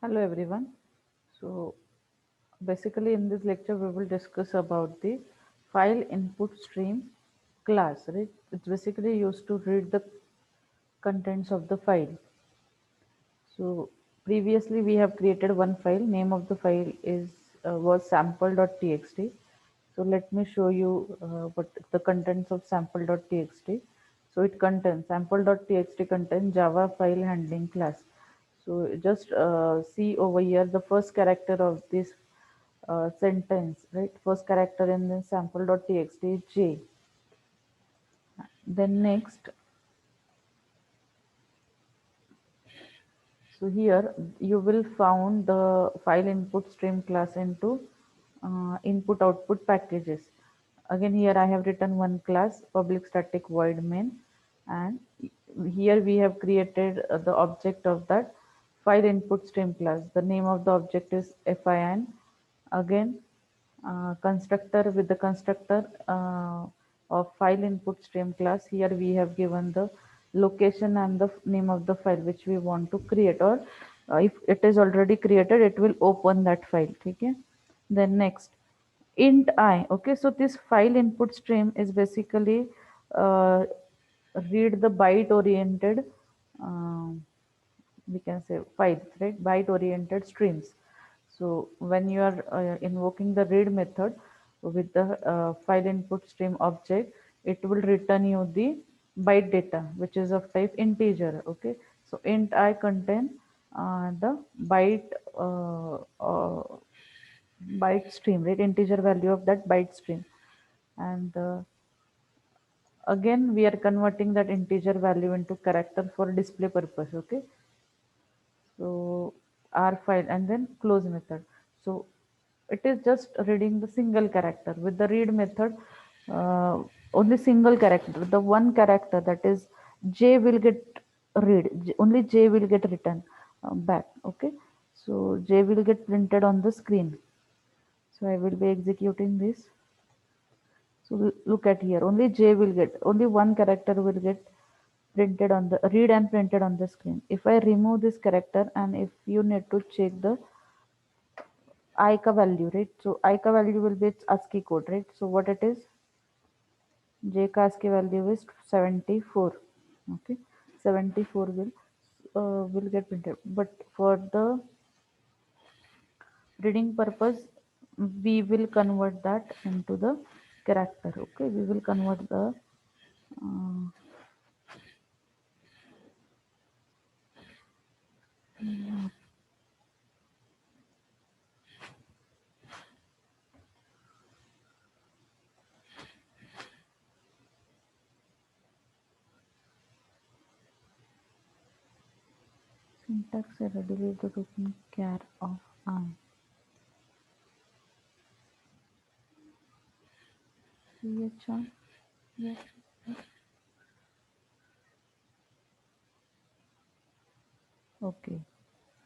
Hello everyone. So basically in this lecture we will discuss about the file input stream class, right? It's basically used to read the contents of the file. So previously we have created one file. Name of the file is was sample.txt. So let me show you what the contents of sample.txt. So it contains sample.txt contains Java file handling class. So just see over here the first character of this sentence, right? First character in the sample.txt is J. Then next, so here you will found the file input stream class into input output packages. Again here I have written one class public static void main, and here we have created the object of that file input stream class. The name of the object is fin. Again constructor with the constructor of file input stream class. Here we have given the location and the name of the file which we want to create, or if it is already created it will open that file. Okay. Then next, int I. Okay, so this file input stream is basically uh, read the byte oriented, um, we can say files, right? Byte oriented streams. So when you are invoking the read method with the file input stream object, it will return you the byte data which is of type integer. Okay, so int I contain the byte byte stream, right? Integer value of that byte stream. And again we are converting that integer value into character for display purpose. Okay, so our file and then close method. So it is just reading the single character. With the read method, only single character, the one character, that is j, will get read. Only j will get written back. Okay, so j will get printed on the screen. So I will be executing this. So look at here, only j will get, only one character will get printed on the read and printed on the screen. If I remove this character, and if you need to check the I ka value, right? So I ka value will be its ASCII code, right? So what it is, j ka ASCII value is 74. Okay, 74 will get printed. But for the reading purpose, we will convert that into the character. Okay, we will convert the uh, syntax error, delete the token char of I. CHR, yes. Okay.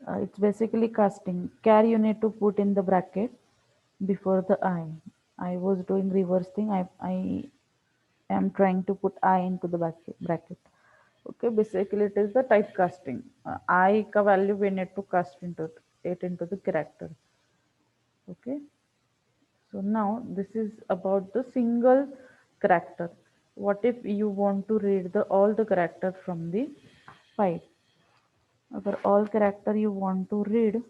It's basically casting. Char you need to put in the bracket before the I. I was doing reverse thing. I am trying to put I into the bracket. Okay, basically it is the typecasting. I ka value we need to cast into it into the character. Okay. So now this is about the single character. What if you want to read the all the character from the file? Agar all character you want to read,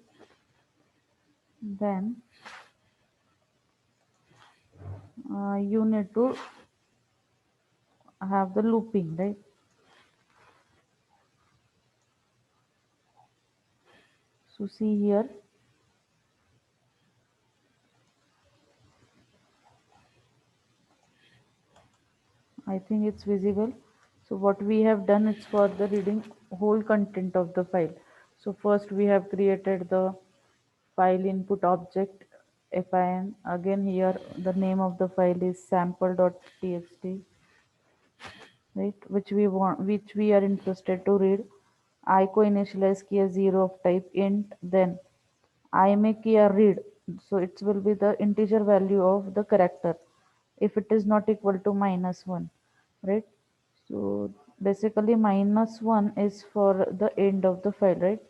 then you need to have the looping, right? So see here, I think it's visible. So what we have done is for the reading whole content of the file. So first we have created the file input object fin. Again here the name of the file is sample.txt, right? Which we are interested to read. I को initialize किया 0 of type int, then I में किया read. So it will be the integer value of the character if it is not equal to -1, right? So basically -1 is for the end of the file, right?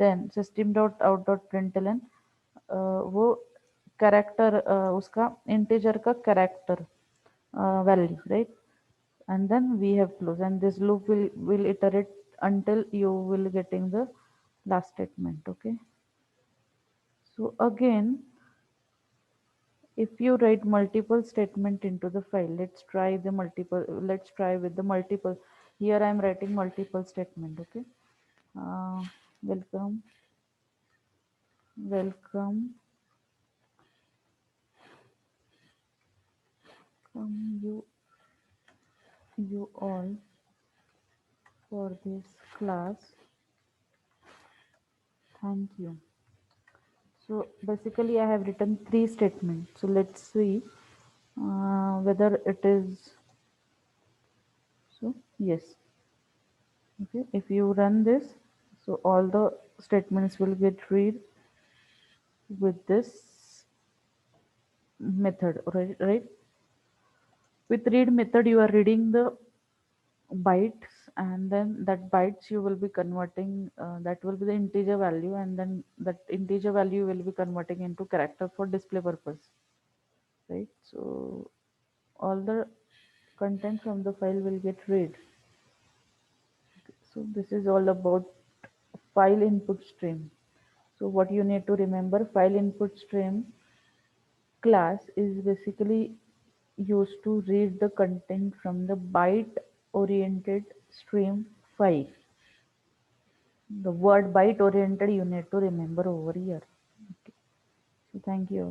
Then system dot out dot println, वो character, उसका integer का character value, right? And then we have close, and this loop will iterate until you will getting the last statement. Okay, so again, if you write multiple statement into the file, let's try with the multiple. Here I am writing multiple statement. Okay, uh, welcome, welcome, you all for this class. Thank you. So basically I have written three statements. So let's see whether it is so. Yes. Okay. If you run this, so all the statements will get read with this method, right? Right. With read method, you are reading the bytes, and then that bytes you will be converting. That will be the integer value, and then that integer value will be converting into character for display purpose, right? So all the content from the file will get read. So this is all about file input stream. So what you need to remember, file input stream class is basically used to read the content from the byte oriented stream file. The word byte oriented you need to remember over here. Okay. So thank you.